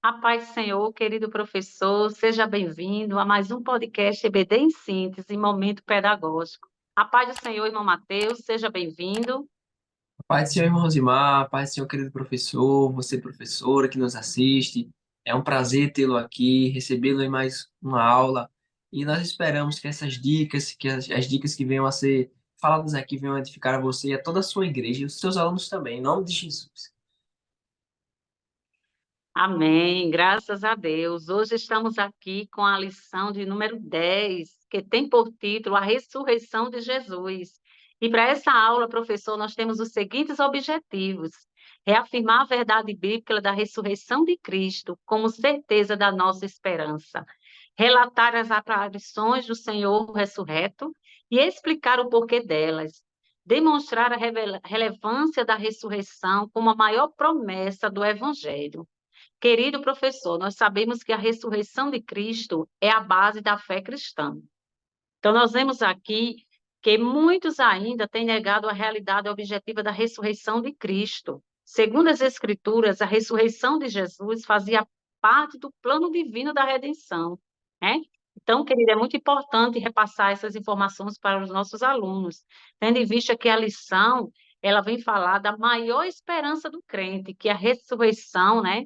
A paz do Senhor, querido professor, seja bem-vindo a mais um podcast EBD em Síntese, Momento Pedagógico. A paz do Senhor, irmão Mateus, seja bem-vindo. Paz do Senhor, irmão Zimar, paz do Senhor, querido professor, você, professora que nos assiste. É um prazer tê-lo aqui, recebê-lo em mais uma aula. E nós esperamos que essas dicas, que as dicas que venham a ser faladas aqui venham a edificar a você e a toda a sua igreja e os seus alunos também, em nome de Jesus. Amém, graças a Deus. Hoje estamos aqui com a lição de número 10, que tem por título A Ressurreição de Jesus. E para essa aula, professor, nós temos os seguintes objetivos: reafirmar a verdade bíblica da ressurreição de Cristo como certeza da nossa esperança, relatar as aparições do Senhor ressurreto e explicar o porquê delas, demonstrar a relevância da ressurreição como a maior promessa do Evangelho. Querido professor, nós sabemos que a ressurreição de Cristo é a base da fé cristã. Então, nós vemos aqui que muitos ainda têm negado a realidade objetiva da ressurreição de Cristo. Segundo as Escrituras, a ressurreição de Jesus fazia parte do plano divino da redenção, né? Então, querido, é muito importante repassar essas informações para os nossos alunos, tendo em vista que a lição, ela vem falar da maior esperança do crente, que é a ressurreição, né,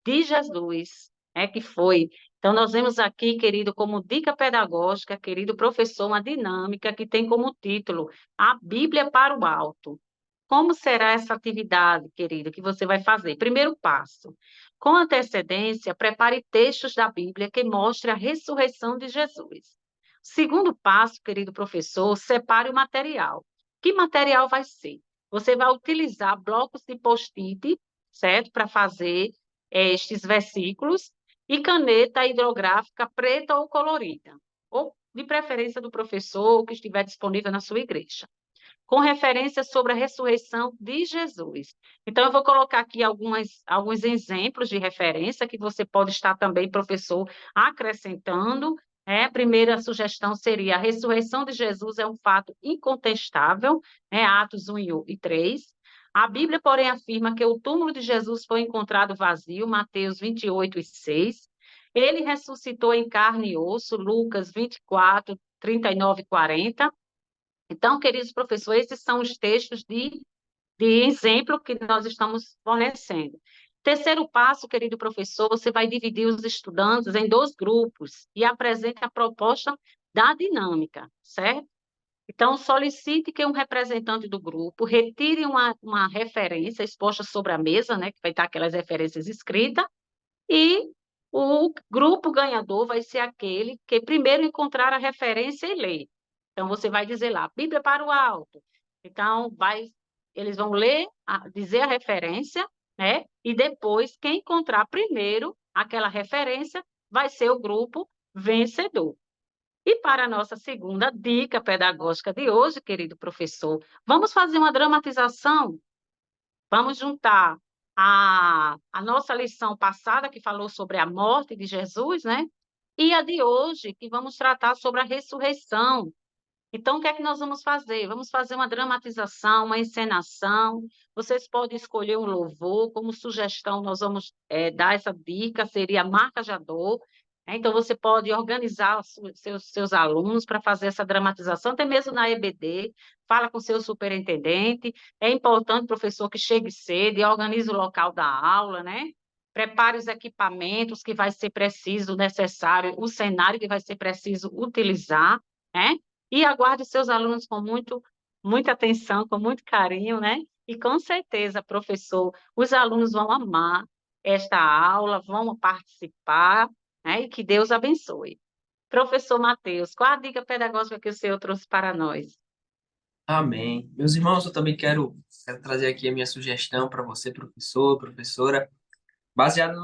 de Jesus, que foi. Então, nós vemos aqui, querido, como dica pedagógica, querido professor, uma dinâmica que tem como título A Bíblia para o Alto. Como será essa atividade, querido, que você vai fazer? Primeiro passo. Com antecedência, prepare textos da Bíblia que mostrem a ressurreição de Jesus. Segundo passo, querido professor, separe o material. Que material vai ser? Você vai utilizar blocos de post-it, certo? Para fazer estes versículos e caneta hidrográfica preta ou colorida, ou de preferência do professor que estiver disponível na sua igreja, com referência sobre a ressurreição de Jesus. Então, eu vou colocar aqui alguns exemplos de referência que você pode estar também, professor, acrescentando. A primeira sugestão seria: a ressurreição de Jesus é um fato incontestável, Atos 1 e 3. A Bíblia, porém, afirma que o túmulo de Jesus foi encontrado vazio, Mateus 28 e 6. Ele ressuscitou em carne e osso, Lucas 24, 39 e 40. Então, queridos professores, esses são os textos de exemplo que nós estamos fornecendo. Terceiro passo, querido professor, você vai dividir os estudantes em dois grupos e apresente a proposta da dinâmica, certo? Então, solicite que um representante do grupo retire uma referência exposta sobre a mesa, né, que vai estar aquelas referências escritas, e o grupo ganhador vai ser aquele que primeiro encontrar a referência e ler. Então, você vai dizer lá, Bíblia para o alto. Então, eles vão ler, dizer a referência, né? E depois, quem encontrar primeiro aquela referência vai ser o grupo vencedor. E para a nossa segunda dica pedagógica de hoje, querido professor, vamos fazer uma dramatização. Vamos juntar a nossa lição passada, que falou sobre a morte de Jesus, né? E a de hoje, que vamos tratar sobre a ressurreição. Então, o que é que nós vamos fazer? Vamos fazer uma dramatização, uma encenação. Vocês podem escolher um louvor. Como sugestão, nós vamos dar essa dica, seria Marca Jador. Então, você pode organizar seus alunos para fazer essa dramatização, até mesmo na EBD. Fala com seu superintendente. É importante, professor, que chegue cedo e organize o local da aula, né? Prepare os equipamentos que vai ser preciso, necessário, o cenário que vai ser preciso utilizar, né? E aguarde seus alunos com muita atenção, com muito carinho, né? E com certeza, professor, os alunos vão amar esta aula, vão participar, né? E que Deus abençoe. Professor Matheus, qual a dica pedagógica que o senhor trouxe para nós? Amém. Meus irmãos, eu também quero trazer aqui a minha sugestão para você, professor, professora, baseado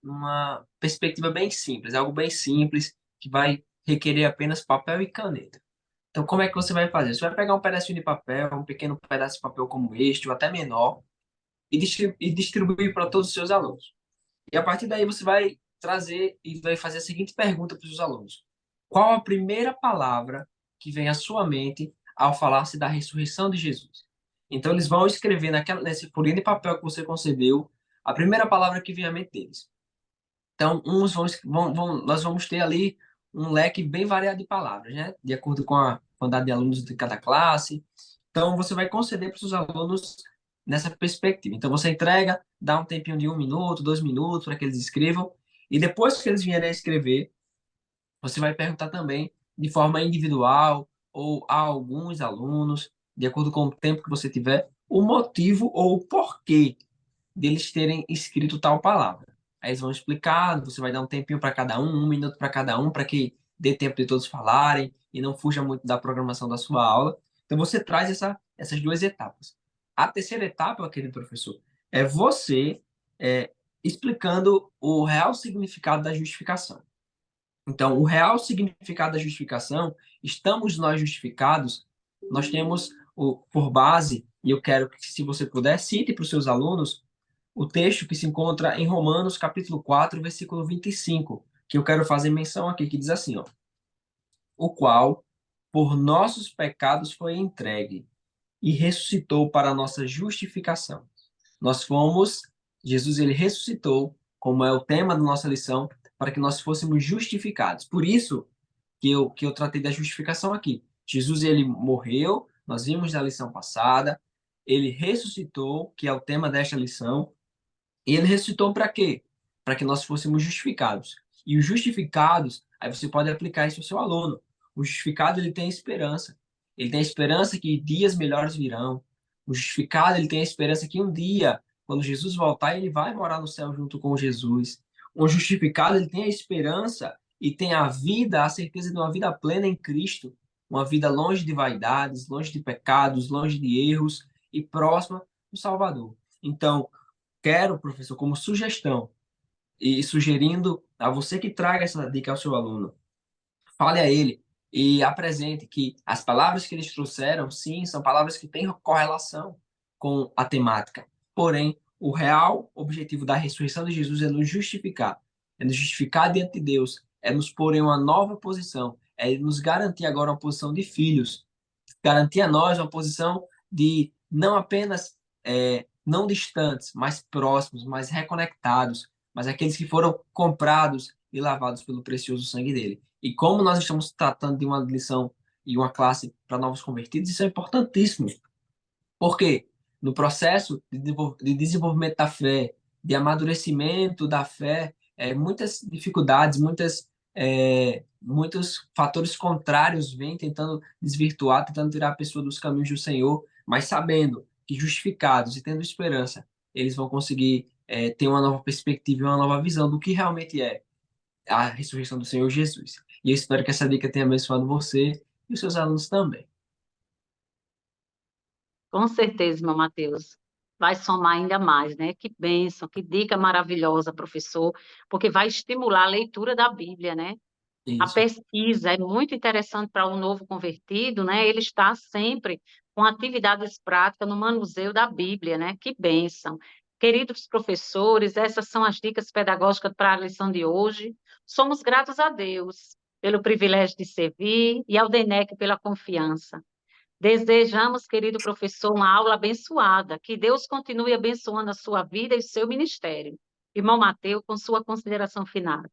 numa perspectiva bem simples, algo bem simples, que vai requerer apenas papel e caneta. Então, como é que você vai fazer? Você vai pegar um pedacinho de papel, um pequeno pedaço de papel como este, ou até menor, e distribuir para todos os seus alunos. E a partir daí você vai trazer e vai fazer a seguinte pergunta para os seus alunos: qual a primeira palavra que vem à sua mente ao falar-se da ressurreição de Jesus? Então, eles vão escrever nesse folhinho de papel que você concebeu a primeira palavra que vem à mente deles. Então, nós vamos ter ali um leque bem variado de palavras, né? De acordo com a quantidade de alunos de cada classe. Então, você vai conceder para os seus alunos nessa perspectiva. Então, você entrega, dá um tempinho de 1 minuto, 2 minutos para que eles escrevam. E depois que eles vierem a escrever, você vai perguntar também de forma individual ou a alguns alunos, de acordo com o tempo que você tiver, o motivo ou o porquê deles terem escrito tal palavra. Aí eles vão explicar, você vai dar um tempinho para cada um, 1 minuto para cada um, para que dê tempo de todos falarem e não fuja muito da programação da sua aula. Então você traz essas duas etapas. A terceira etapa, querido professor, é você é, explicando o real significado da justificação. Então, o real significado da justificação, estamos nós justificados, nós temos por base, e eu quero que, se você puder, cite para os seus alunos o texto que se encontra em Romanos, capítulo 4, versículo 25, que eu quero fazer menção aqui, que diz assim, ó, o qual, por nossos pecados, foi entregue e ressuscitou para a nossa justificação. Nós fomos, Jesus ele ressuscitou, como é o tema da nossa lição, para que nós fôssemos justificados. Por isso que eu tratei da justificação aqui. Jesus ele morreu, nós vimos na lição passada, ele ressuscitou, que é o tema desta lição, e ele ressuscitou para quê? Para que nós fôssemos justificados. E os justificados, aí você pode aplicar isso ao seu aluno. O justificado, ele tem esperança. Ele tem a esperança que dias melhores virão. O justificado, ele tem a esperança que um dia, quando Jesus voltar, ele vai morar no céu junto com Jesus. O justificado, ele tem a esperança e tem a vida, a certeza de uma vida plena em Cristo. Uma vida longe de vaidades, longe de pecados, longe de erros e próxima do Salvador. Então, quero, professor, como sugestão e sugerindo a você que traga essa dica ao seu aluno, fale a ele e apresente que as palavras que eles trouxeram, sim, são palavras que têm correlação com a temática. Porém, o real objetivo da ressurreição de Jesus é nos justificar diante de Deus, é nos pôr em uma nova posição, é nos garantir agora uma posição de filhos, garantir a nós uma posição de não apenas não distantes, mais próximos, mais reconectados, mas aqueles que foram comprados e lavados pelo precioso sangue dele. E como nós estamos tratando de uma lição e uma classe para novos convertidos, isso é importantíssimo. Por quê? No processo de desenvolvimento da fé, de amadurecimento da fé, muitas dificuldades, muitos fatores contrários vêm tentando desvirtuar, tentando tirar a pessoa dos caminhos do Senhor, mas sabendo que justificados e tendo esperança, eles vão conseguir ter uma nova perspectiva e uma nova visão do que realmente é a ressurreição do Senhor Jesus. E eu espero que essa dica tenha abençoado você e os seus alunos também. Com certeza, meu Mateus. Vai somar ainda mais, né? Que bênção, que dica maravilhosa, professor, porque vai estimular a leitura da Bíblia, né? A Isso. pesquisa é muito interessante para o novo convertido, né? Ele está sempre com atividades práticas no manuseio da Bíblia, né? Que bênção. Queridos professores, essas são as dicas pedagógicas para a lição de hoje. Somos gratos a Deus pelo privilégio de servir e ao DENEC pela confiança. Desejamos, querido professor, uma aula abençoada. Que Deus continue abençoando a sua vida e o seu ministério. Irmão Mateus, com sua consideração final.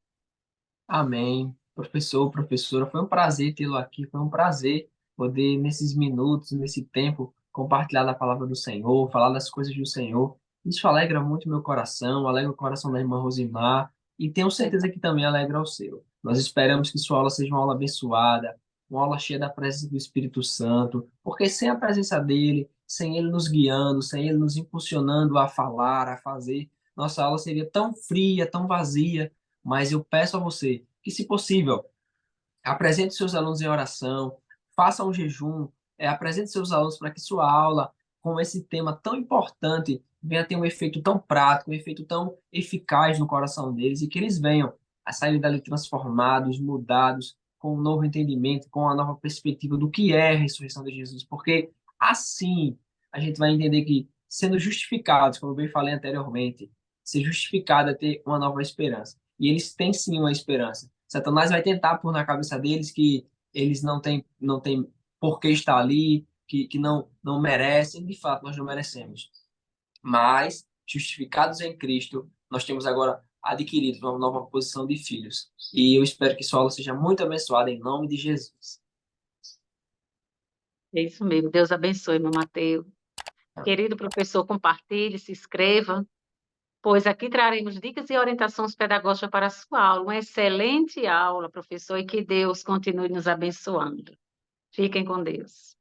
Amém. Professor, professora, foi um prazer tê-lo aqui, foi um prazer poder, nesses minutos, nesse tempo, compartilhar da palavra do Senhor, falar das coisas do Senhor. Isso alegra muito meu coração, alegra o coração da irmã Rosimar e tenho certeza que também alegra o seu. Nós esperamos que sua aula seja uma aula abençoada, uma aula cheia da presença do Espírito Santo, porque sem a presença dele, sem ele nos guiando, sem ele nos impulsionando a falar, a fazer, nossa aula seria tão fria, tão vazia, mas eu peço a você que, se possível, apresente seus alunos em oração, faça um jejum, apresente seus alunos para que sua aula, com esse tema tão importante, venha ter um efeito tão prático, um efeito tão eficaz no coração deles e que eles venham a sair dali transformados, mudados, com um novo entendimento, com uma nova perspectiva do que é a ressurreição de Jesus, porque assim a gente vai entender que, sendo justificados, como eu bem falei anteriormente, ser justificado é ter uma nova esperança. E eles têm sim uma esperança. Satanás vai tentar pôr na cabeça deles que eles não têm por que estar ali, que não merecem. De fato, nós não merecemos. Mas, justificados em Cristo, nós temos agora adquiridos uma nova posição de filhos. E eu espero que sua aula seja muito abençoada em nome de Jesus. É isso mesmo. Deus abençoe, meu Mateus. Querido professor, compartilhe, se inscreva, pois aqui traremos dicas e orientações pedagógicas para a sua aula. Uma excelente aula, professor, e que Deus continue nos abençoando. Fiquem com Deus.